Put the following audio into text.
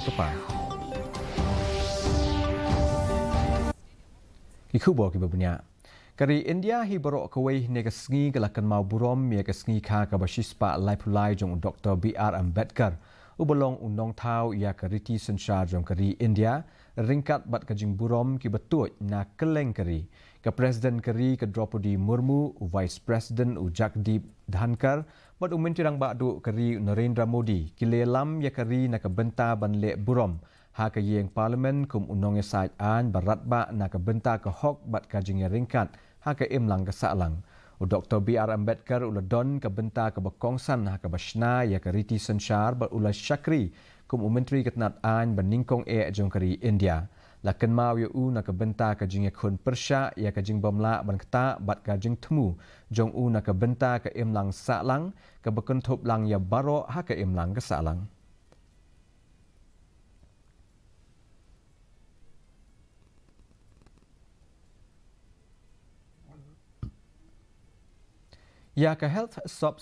Kaba. Kikubo kibabunya. Kari India hi borok kawai ne ke Sngi kelakan mau Burom ya ke Sngi Kaba shispa lai pulai jong Dr. B.R. Ambedkar ubolong undong tau ya ke riti sensyar jong kari India ringkat bat kajing Burom ki betut na keleng kari ke Presiden kari ke Draupadi Murmu Vice President Jagdeep Dhankar bat Menteri rang bakdu kari Narendra Modi ki lelam ya kari na ke benta ban le Burom ha ke yeng parlimen kum unong ya sait an barat ba na ke benta ke hok bat kajing ya ringkat ha ke imlang ke salang. Dr. B.R. Ambedkar uladon ke benta ke bekongsan ha ke basna ya ke riti sensyar berulas syakri kum menteri ketnat an beningkong jong kari India. Lakan mau ya na ke benta ke jing ya kun persya ya ke jing bomla ban keta bat ke jing temu jong na ke benta ke imlang salang ke bekentup lang ya baro ha ke imlang ke salang. Ya ke Health Sub